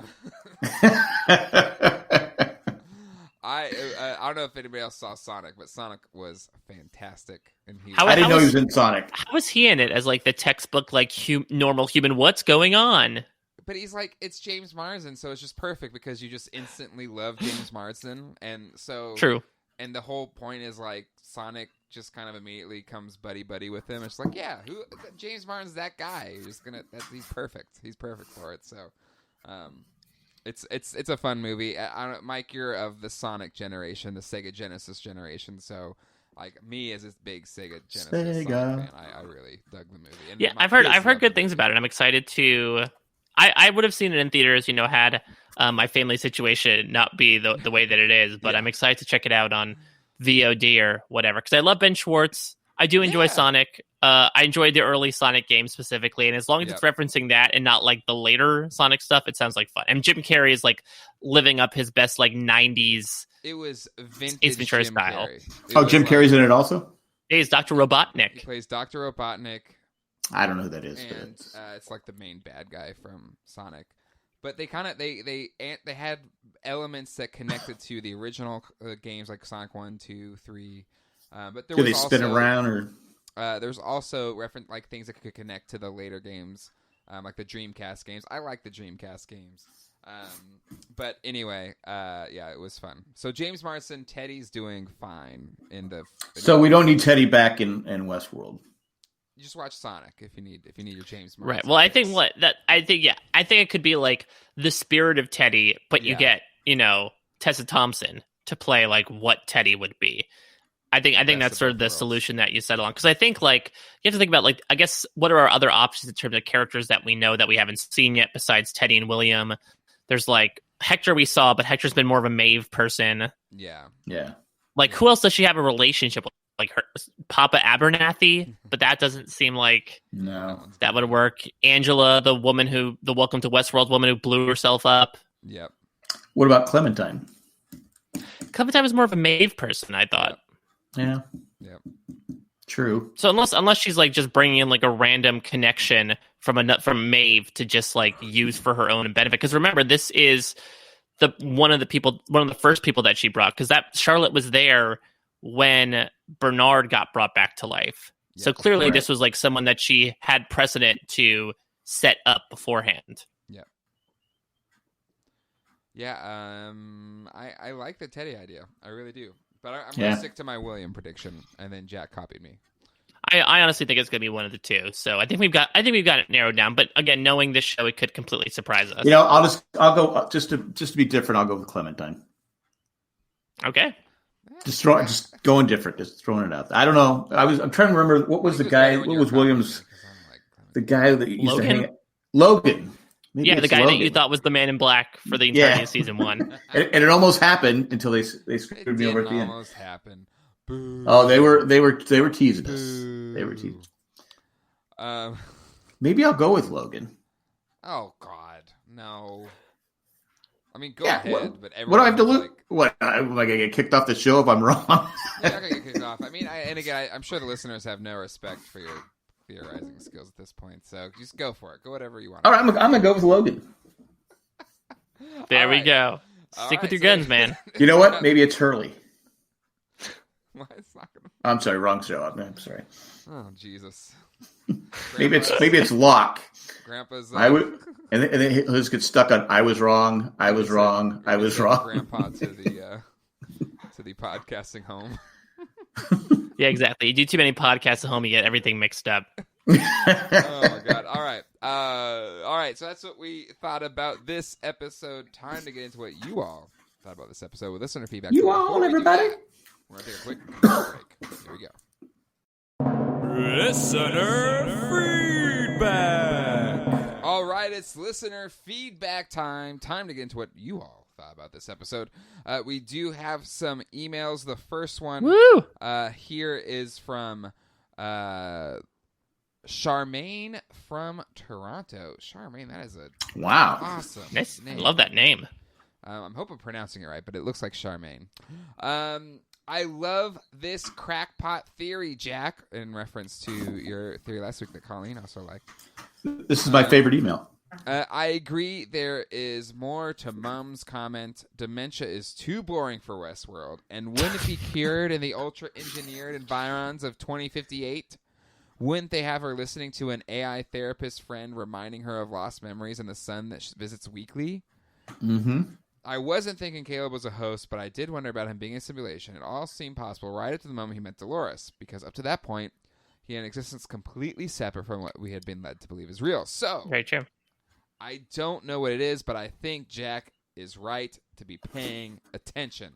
don't know if anybody else saw Sonic, but Sonic was fantastic. And I didn't know he was in Sonic. How was he in it as like the textbook, like normal human? What's going on? But he's like, it's James Marsden, so it's just perfect because you just instantly love James Marsden, and so true. And the whole point is like Sonic just kind of immediately comes buddy with him. It's like, yeah, James Marsden's that guy. You're just he's perfect. He's perfect for it. So, it's a fun movie. I don't, Mike, you're of the Sonic generation, the Sega Genesis generation. So, like me as a big Sega Genesis Sonic fan, I really dug the movie. And yeah, I've heard good things about it. I'm excited to. I would have seen it in theaters, had my family situation not be the way that it is, but I'm excited to check it out on VOD or whatever because I love Ben Schwartz. I do enjoy Sonic. I enjoyed the early Sonic games specifically, and as long as it's referencing that and not like the later Sonic stuff, it sounds like fun. And Jim Carrey is like living up his best like 90s. It was vintage Ace Ventura Jim style. Carrey. Jim Carrey's in it also? Yeah, he's Dr. Robotnik. He plays Dr. Robotnik. I don't know who that is. And it's like the main bad guy from Sonic. But they kind of they had elements that connected to the original games like Sonic 1, 2, 3. But there Could was they spin also, around or? There's also like things that could connect to the later games, like the Dreamcast games. I like the Dreamcast games. But anyway, it was fun. So James Marsden, Teddy's doing fine in the. So we don't need Teddy back in Westworld. You just watch Sonic if you need your James Marsden. Right. Well, I think I think it could be like the spirit of Teddy, but you get Tessa Thompson to play like what Teddy would be. I think that's sort of the solution that you settle on because I think like you have to think about like I guess what are our other options in terms of characters that we know that we haven't seen yet besides Teddy and William. There's like Hector we saw, but Hector's been more of a Maeve person. Yeah. Like who else does she have a relationship with? Like her Papa Abernathy, but that doesn't seem like that would work. Angela, the Welcome to Westworld woman who blew herself up. Yep. What about Clementine? Clementine was more of a Maeve person, I thought. Yeah. True. So unless she's like just bringing in like a random connection from Maeve to just like use for her own benefit, because remember this is one of the first people that she brought because that Charlotte was there when Bernard got brought back to life. Yeah, so clearly this was like someone that she had precedent to set up beforehand. Yeah. Yeah. I like the Teddy idea. I really do. But I'm going to stick to my William prediction, and then Jack copied me. I honestly think it's going to be one of the two. So I think we've got it narrowed down. But again, knowing this show, it could completely surprise us. I'll go just to be different. I'll go with Clementine. Okay. Just going different. Just throwing it out there. I don't know. I'm trying to remember what was the guy. What was Williams? The guy that used to hang. Logan. Maybe the guy Logan that you thought was the Man in Black for the entirety of season 1. and it almost happened until they screwed me over at the end. Almost happened. Boo. Oh, they were teasing us. They were teasing. Maybe I'll go with Logan. Oh God, no. I mean, go ahead, but what do I have to lose? What? Am I gonna get kicked off the show if I'm wrong? You're not gonna get kicked off. I mean, I'm sure the listeners have no respect for your theorizing skills at this point. So just go for it. Go whatever you want. All right, I'm gonna go with Logan. There we go. Stick with your guns, man. You know what? Maybe it's Hurley. Well, it's not gonna... I'm sorry, wrong show. I'm sorry. Oh Jesus. maybe it's Locke. Grandpa's. I would, and then he'll just get stuck on. I was wrong. I was wrong. I was wrong. Grandpa to the podcasting home. Yeah, exactly. You do too many podcasts at home, you get everything mixed up. Oh my God! All right. So that's what we thought about this episode. Time to get into what you all thought about this episode with listener feedback. You all, everybody. We're gonna take a quick break. Here we go. Listener feedback. All right, it's listener feedback time. Time to get into what you all thought about this episode. We do have some emails. The first one here is from Charmaine from Toronto. Charmaine, that is a awesome name. I love that name. I'm hoping I'm pronouncing it right, but it looks like Charmaine. I love this crackpot theory, Jack, in reference to your theory last week that Colleen also liked. This is my favorite email. I agree there is more to Mum's comment. Dementia is too boring for Westworld, and wouldn't it be cured in the ultra-engineered environs of 2058? Wouldn't they have her listening to an AI therapist friend reminding her of lost memories and the son that she visits weekly? Mm-hmm. I wasn't thinking Caleb was a host, but I did wonder about him being a simulation. It all seemed possible right up to the moment he met Dolores, because up to that point, he had an existence completely separate from what we had been led to believe is real. So, very true. I don't know what it is, but I think Jack is right to be paying attention.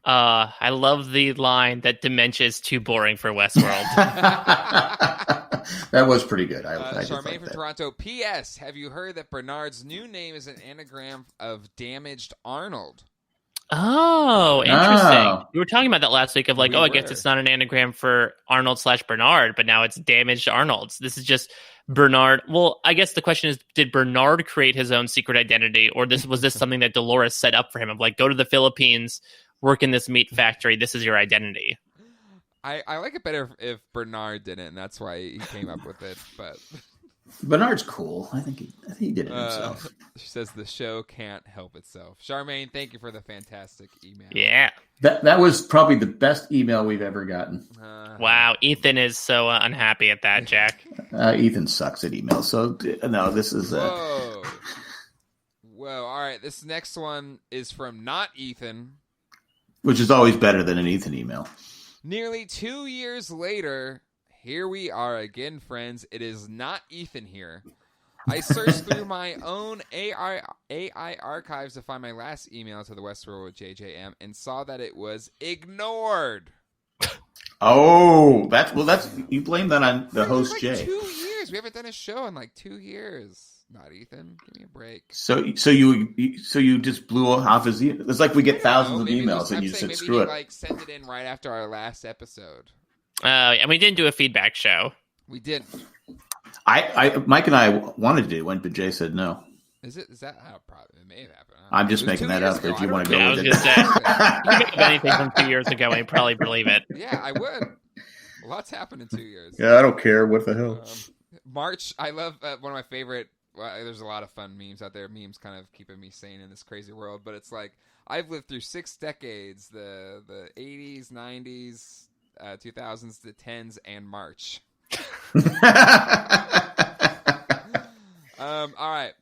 I love the line that dementia is too boring for Westworld. That was pretty good. I Charmaine from Toronto. P.S. Have you heard that Bernard's new name is an anagram of Damaged Arnold? Oh, interesting. We were talking about that last week of like, I guess it's not an anagram for Arnold/Bernard, but now it's Damaged Arnolds. This is just Bernard. Well, I guess the question is, did Bernard create his own secret identity, or was this something that Dolores set up for him of like, go to the Philippines, work in this meat factory, this is your identity? I like it better if Bernard did it, and that's why he came up with it. But Bernard's cool. I think he did it himself. She says the show can't help itself. Charmaine, thank you for the fantastic email. Yeah. That was probably the best email we've ever gotten. Wow. Ethan is so unhappy at that, Jack. Ethan sucks at email. So, no, this is... Whoa. All right. This next one is from not Ethan. Which is always better than an Ethan email. Nearly 2 years later, here we are again, friends. It is not Ethan here. I searched through my own AI archives to find my last email to the Westworld with JJM and saw that it was ignored. Oh, that's you blame that on the host like Jay. 2 years. We haven't done a show in like 2 years. Not Ethan. Give me a break. So you just blew off his email. It's like we get thousands of emails and you said screw it. Like sent it in right after our last episode. And we didn't do a feedback show. We didn't. Mike and I wanted to do one, but Jay said no. Is that how it may have happened? I'm just making that up. If you want to go with it, I was going to say, you make anything from 2 years ago, and you probably believe it. Yeah, I would. Lots happened in 2 years. Yeah, I don't care. What the hell? March. I love one of my favorite. Well, there's a lot of fun memes out there. Memes kind of keeping me sane in this crazy world. But it's like I've lived through 6 decades: the 80s, 90s, 2000s, the 10s, and March. All right.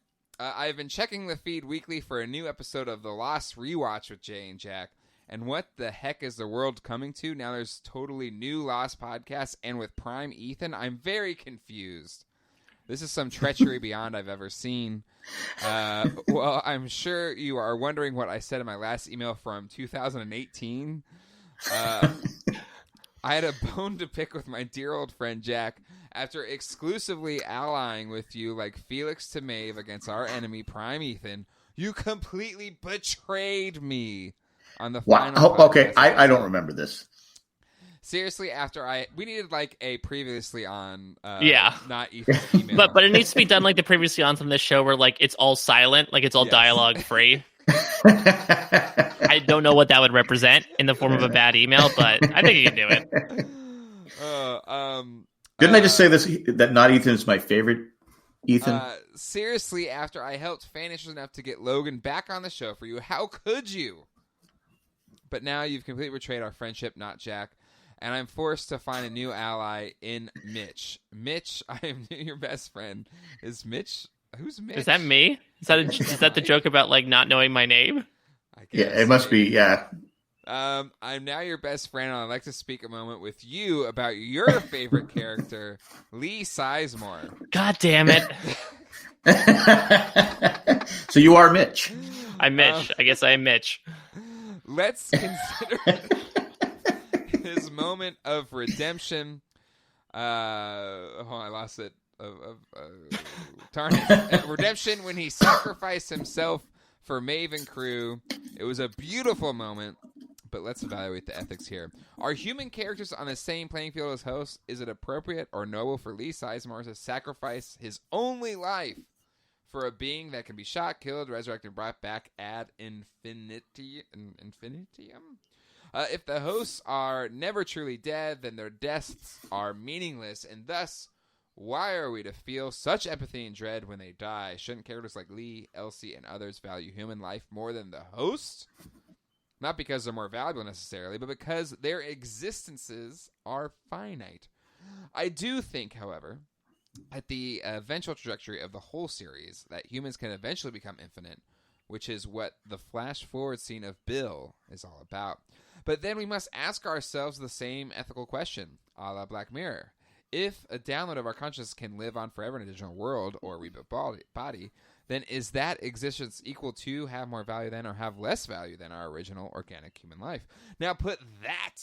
I've been checking the feed weekly for a new episode of The Lost Rewatch with Jay and Jack. And what the heck is the world coming to? Now there's totally new Lost podcasts, and with Prime Ethan, I'm very confused. This is some treachery beyond I've ever seen. Well, I'm sure you are wondering what I said in my last email from 2018. I had a bone to pick with my dear old friend Jack after exclusively allying with you like Felix to Maeve against our enemy Prime Ethan. You completely betrayed me on the final podcast. Okay, I don't remember this. Seriously, we needed like a previously on, not Ethan's email. but it needs to be done like the previously on from this show where like it's all silent, like it's all dialogue free. I don't know what that would represent in the form of a bad email, but I think you can do it. Didn't I just say this, that not Ethan is my favorite Ethan? Seriously, after I helped Vanish enough to get Logan back on the show for you, how could you? But now you've completely betrayed our friendship, not Jack, and I'm forced to find a new ally in Mitch. Mitch, I am your best friend. Is Mitch? Who's Mitch? Is that me? Is that the joke about like not knowing my name? I guess. Yeah, it must be. Yeah. I'm now your best friend, and I'd like to speak a moment with you about your favorite character, Lee Sizemore. God damn it! So you are Mitch. I'm Mitch. I guess I am Mitch. Let's consider his moment of redemption. I lost it. Darn it. Redemption when he sacrificed himself for Maeve and crew. It was a beautiful moment, but let's evaluate the ethics here. Are human characters on the same playing field as hosts? Is it appropriate or noble for Lee Sizemore to sacrifice his only life for a being that can be shot, killed, resurrected, brought back ad infinitum? If the hosts are never truly dead, then their deaths are meaningless, and thus, why are we to feel such empathy and dread when they die? Shouldn't characters like Lee, Elsie, and others value human life more than the host? Not because they're more valuable necessarily, but because their existences are finite. I do think, however, at the eventual trajectory of the whole series, that humans can eventually become infinite, which is what the flash-forward scene of Bill is all about. But then we must ask ourselves the same ethical question, a la Black Mirror. If a download of our consciousness can live on forever in a digital world or a rebuilt body, then is that existence equal to, have more value than, or have less value than our original organic human life? Now put that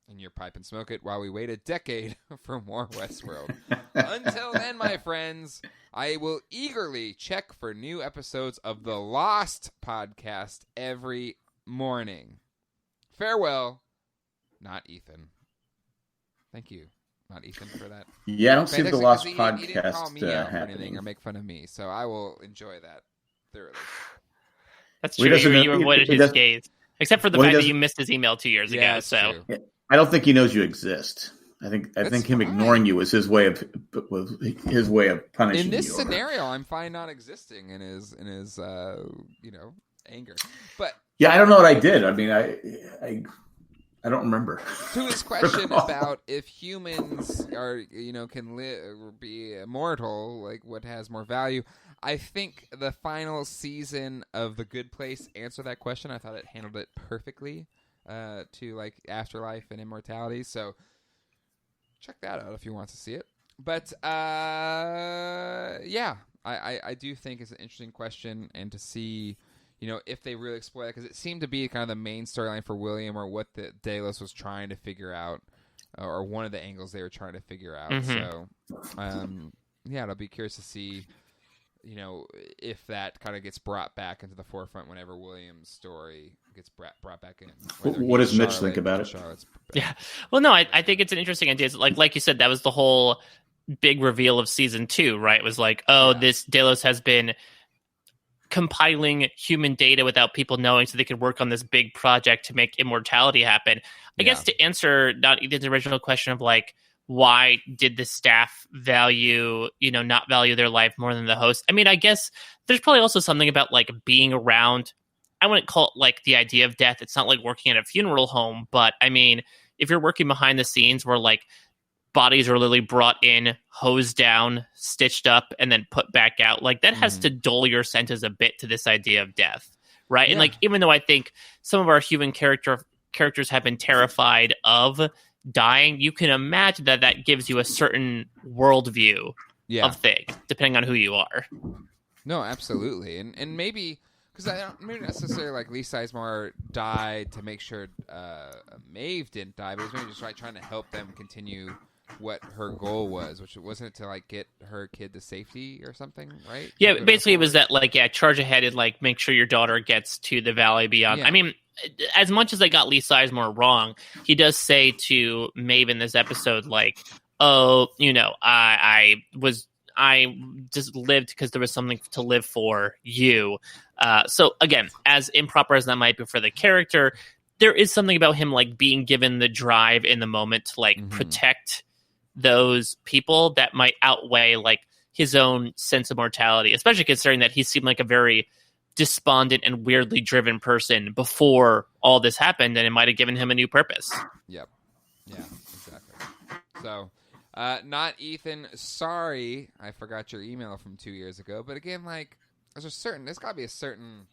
in your pipe and smoke it while we wait a decade for more Westworld. Until then, my friends, I will eagerly check for new episodes of the Lost podcast every morning. Farewell, not Ethan. Thank you, not Ethan, for that. Yeah, I don't see the Lost He podcast didn't call me out for anything happening. or make fun of me, so I will enjoy that thoroughly. That's Well, he true. doesn't You know- avoided he his doesn't- gaze, except for the Well, he fact that doesn't- you missed his email 2 years ago. it's So true. I don't think he knows you exist. I think That's him fine. ignoring you was his way of punishing In this you. scenario, I'm fine not existing in his anger. But Yeah, I don't know what I did. I mean, I don't remember. to his question about if humans are, can live or be immortal, like what has more value, I think the final season of The Good Place answered that question. I thought it handled it perfectly to like afterlife and immortality. So check that out if you want to see it. But yeah, I do think it's an interesting question, and to see, if they really explore that, because it seemed to be kind of the main storyline for William, or what the Delos was trying to figure out, or one of the angles they were trying to figure out. Mhm. So, yeah, I'll be curious to see, if that kind of gets brought back into the forefront whenever William's story gets brought back in. Whether What he's does Mitch Charlotte think about or it? Charlotte's yeah, well, no, I think it's an interesting idea. It's like you said, that was the whole big reveal of season 2, right? It was like, this Delos has been compiling human data without people knowing, so they could work on this big project to make immortality happen. I guess to answer not the original question of like, why did the staff not value their life more than the host? I mean, I guess there's probably also something about like being around. I wouldn't call it like the idea of death. It's not like working at a funeral home, but I mean, if you're working behind the scenes where like bodies are literally brought in, hosed down, stitched up, and then put back out, like that has to dull your senses a bit to this idea of death, right? And like, even though I think some of our human characters have been terrified of dying, you can imagine that gives you a certain worldview of things, depending on who you are. No, absolutely, and maybe because I don't maybe necessarily like Lee Sizemore died to make sure Maeve didn't die, but it was maybe just trying to help them continue what her goal was, which wasn't it to like get her kid to safety or something, right? Yeah, basically it was that like, charge ahead and like make sure your daughter gets to the valley beyond. Yeah. I mean, as much as I got Lee Sizemore wrong, he does say to Maeve in this episode, like, oh, I just lived because there was something to live for you. So again, as improper as that might be for the character, there is something about him like being given the drive in the moment to like protect those people that might outweigh like his own sense of mortality, especially considering that he seemed like a very despondent and weirdly driven person before all this happened, and it might have given him a new purpose. Yep. Yeah, exactly. So, not Ethan. Sorry, I forgot your email from 2 years ago. But again, like, there's got to be a certain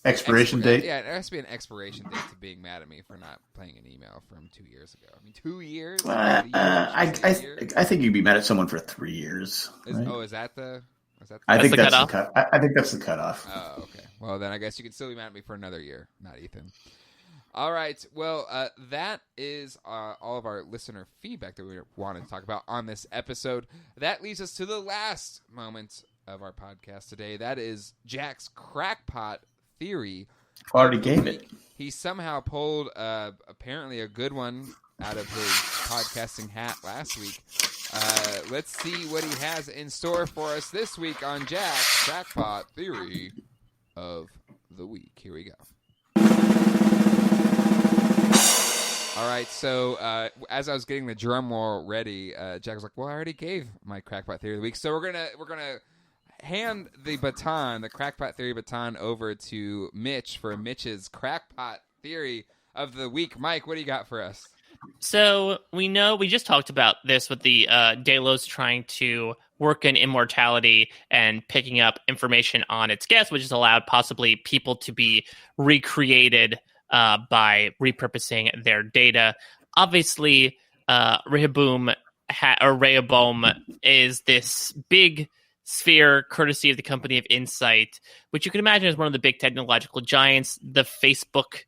expiration date. Yeah, there has to be an expiration date to being mad at me for not playing an email from 2 years ago. I mean, 2 years. I think you'd be mad at someone for 3 years. Right? Oh, is that the? I think that's cutoff? the cut. I think that's the cutoff. Oh, okay. Well, then I guess you can still be mad at me for another year, not Ethan. All right. Well, that is all of our listener feedback that we wanted to talk about on this episode. That leads us to the last moment of our podcast today. That is Jack's crackpot theory. Already gave it. He somehow pulled apparently a good one out of his podcasting hat last week. Let's see what he has in store for us this week on Jack's crackpot theory of the week. Here we go. All right, so as I was getting the drum roll ready, Jack was like, "Well, I already gave my crackpot theory of the week, so we're gonna hand the baton, the crackpot theory baton, over to Mitch for Mitch's crackpot theory of the week." Mike, what do you got for us? So we just talked about this with the Delos trying to work in immortality and picking up information on its guests, which has allowed possibly people to be recreated by repurposing their data. Obviously, Rehoboam is this big sphere, courtesy of the company of Insight, which you can imagine is one of the big technological giants. The Facebook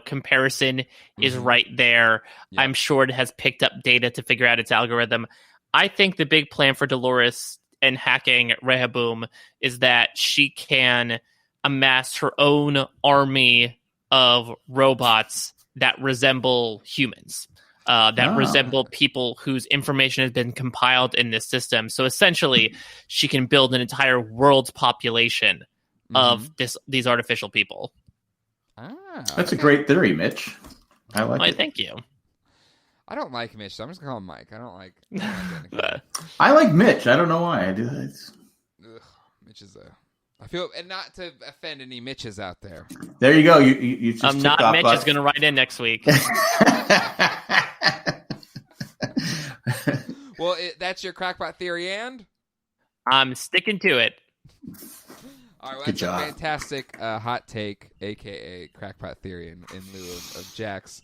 comparison is right there. Yep. I'm sure it has picked up data to figure out its algorithm. I think the big plan for Dolores and hacking Rehoboam is that she can amass her own army of robots that resemble humans, resemble people whose information has been compiled in this system. So essentially, she can build an entire world's population of these artificial people. That's a great theory, Mitch. I like it. Thank you. I don't like Mitch, so I'm just going to call him Mike. I don't like anything. I like Mitch. I don't know why I do that. Mitch is I feel, and not to offend any Mitches out there. There you go. You just I'm not Mitch is going to write in next week. Well, that's your crackpot theory, and I'm sticking to it. All right, well, that's a fantastic hot take, a.k.a. crackpot theory in lieu of Jack's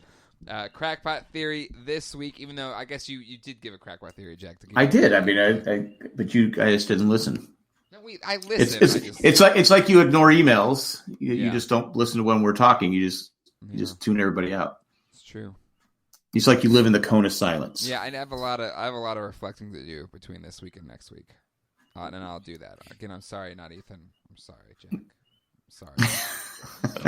crackpot theory this week, even though I guess you did give a crackpot theory, Jack. I did. I mean, but you guys didn't listen. No, I listen. It's like you ignore emails. You just don't listen to when we're talking. You just tune everybody out. It's true. It's like you live in the cone of silence. Yeah, I have a lot of reflecting to do between this week and next week. And I'll do that. Again, I'm sorry, not Ethan. I'm sorry, Jack. I'm sorry.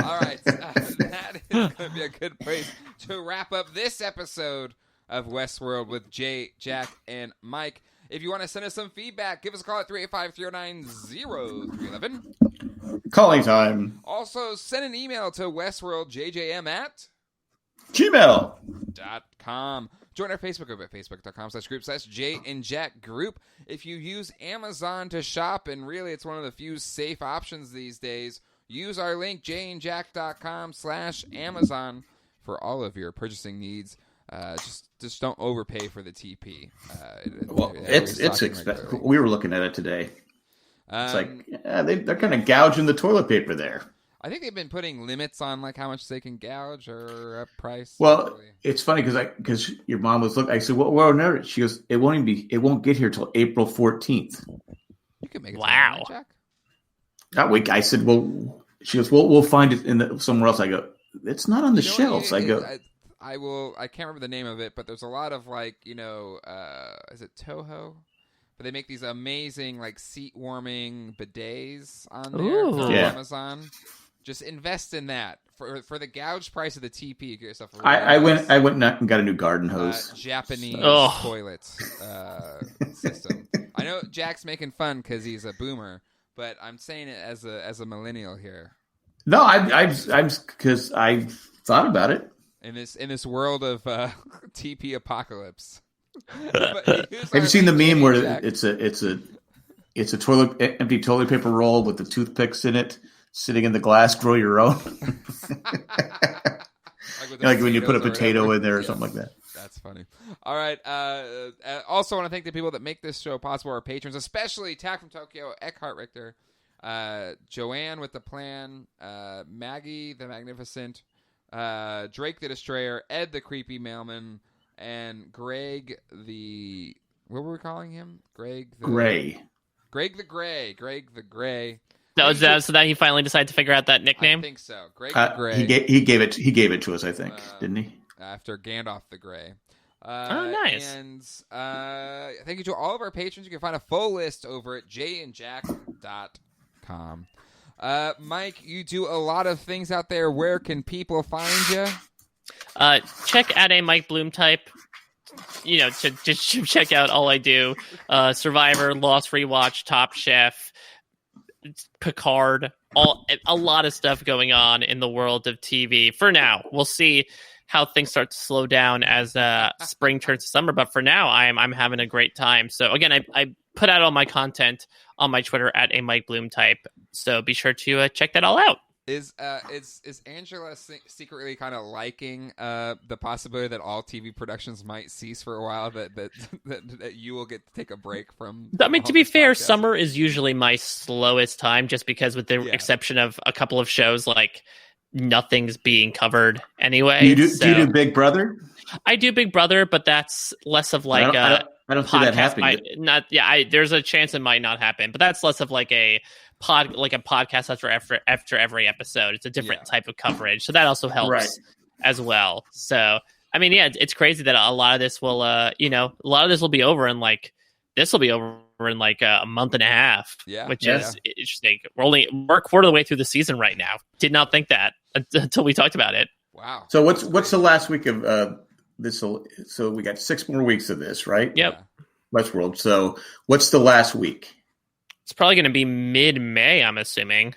All right. That is going to be a good place to wrap up this episode of Westworld with Jay, Jack, and Mike. If you want to send us some feedback, give us a call at 385-309-0311. Calling time. Also, send an email to westworldjjm@gmail.com. Join our Facebook group at facebook.com/group/Jay and Jack group. If you use Amazon to shop, and really it's one of the few safe options these days, use our link, jayandjack.com/Amazon for all of your purchasing needs. Just don't overpay for the TP. We were looking at it today. It's they're kind of gouging the toilet paper there. I think they've been putting limits on like how much they can gouge or a price. Well, it's funny because your mom was looking. I said, "Well, no." She goes, "It won't get here till April 14th." You can make it. Wow. Jack. That week, I said, "Well," she goes, "Well, we'll find it somewhere else." I go, "It's not on the shelves." I can't remember the name of it, but there's a lot of is it Toho? But they make these amazing like seat warming bidets on there from Amazon. Just invest in that for the gouge price of the TP. You get yourself a I went and got a new garden hose. Japanese toilet system. I know Jack's making fun because he's a boomer, but I'm saying it as a millennial here. No, I'm because I thought about it. In this world of TP apocalypse. Have you seen the meme where it's a empty toilet paper roll with the toothpicks in it, sitting in the glass? Grow your own. like when you put a potato in there or something like that. That's funny. All right. Also want to thank the people that make this show possible, our patrons, especially Tack from Tokyo, Eckhart Richter, Joanne with the plan, Maggie the Magnificent, Drake the Destroyer, Ed the Creepy Mailman, and Greg the... What were we calling him? Greg the Gray. So that he finally decided to figure out that nickname? I think so. Greg the Gray. He gave it to us, I think, didn't he? After Gandalf the Grey. Nice. And thank you to all of our patrons. You can find a full list over at jayandjack.com. Mike, you do a lot of things out there. Where can people find you? Check at a Mike Bloom type. To check out all I do. Survivor, Lost Rewatch, Top Chef, Picard, a lot of stuff going on in the world of TV. For now, we'll see how things start to slow down as spring turns to summer. But for now, I'm having a great time. So again, I put out all my content on my Twitter at a Mike Bloom type. So be sure to check that all out. Is Angela secretly kind of liking the possibility that all TV productions might cease for a while? That you will get to take a break from. I mean, to be fair, summer is usually my slowest time, just because, with the exception of a couple of shows, like nothing's being covered anyway. Do you do Big Brother? I do Big Brother, but that's less of like I don't see that happening. There's a chance it might not happen, but that's less of like a podcast after every episode. It's a different type of coverage, so that also helps as well. So I mean, it's crazy that a lot of this will be over in like a month and a half, which is interesting. We're a quarter of the way through the season right now. Did not think that until we talked about it. Wow. So what's the last week of this? So we got 6 more weeks of this, right? Yep. Westworld. So what's the last week? It's probably going to be mid-May, I'm assuming.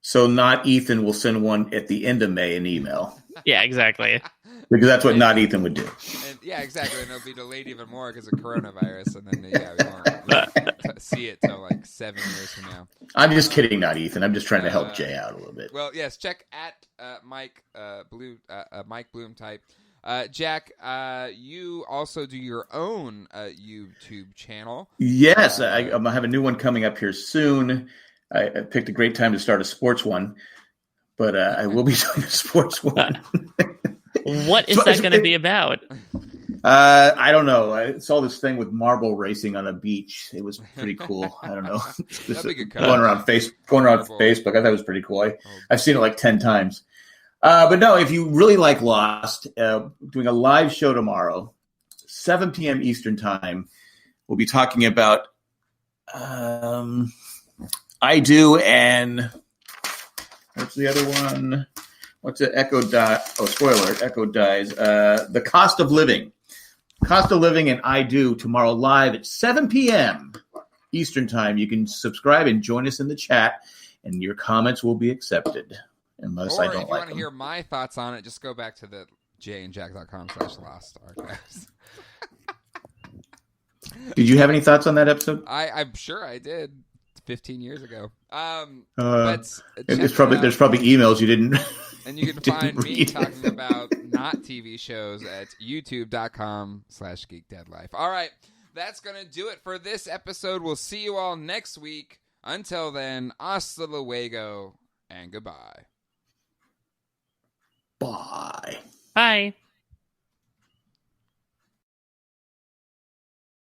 So not Ethan will send one at the end of May, an email. Yeah, exactly. Because that's what not Ethan would do. And, exactly. And it'll be delayed even more because of coronavirus. And then, we won't see it till like 7 years from now. I'm just kidding, not Ethan. I'm just trying to help Jay out a little bit. Well, yes, check at Mike Bloom type. Jack, you also do your own YouTube channel. Yes, I'm going to have a new one coming up here soon. I picked a great time to start a sports one, but I will be doing a sports one. What is that going to be about? I don't know. I saw this thing with marble racing on a beach. It was pretty cool. I don't know. Going around Facebook. I thought it was pretty cool. I've seen it like 10 times. But no, if you really like Lost, doing a live show tomorrow, 7 p.m. Eastern time, we'll be talking about I Do and what's the other one? What's it? Echo Die. Oh, spoiler! Echo dies. The Cost of Living. Cost of Living and I Do tomorrow live at 7 p.m. Eastern time. You can subscribe and join us in the chat, and your comments will be accepted. Unless I don't like them. Or if you want to hear my thoughts on it, just go back to the jayandjack.com/lost archives. Did you have any thoughts on that episode? I'm sure I did 15 years ago. There's probably emails you didn't. And you can find me talking about not TV shows at youtube.com/geekdeadlife. All right, that's going to do it for this episode. We'll see you all next week. Until then, hasta luego and goodbye. Bye. Bye.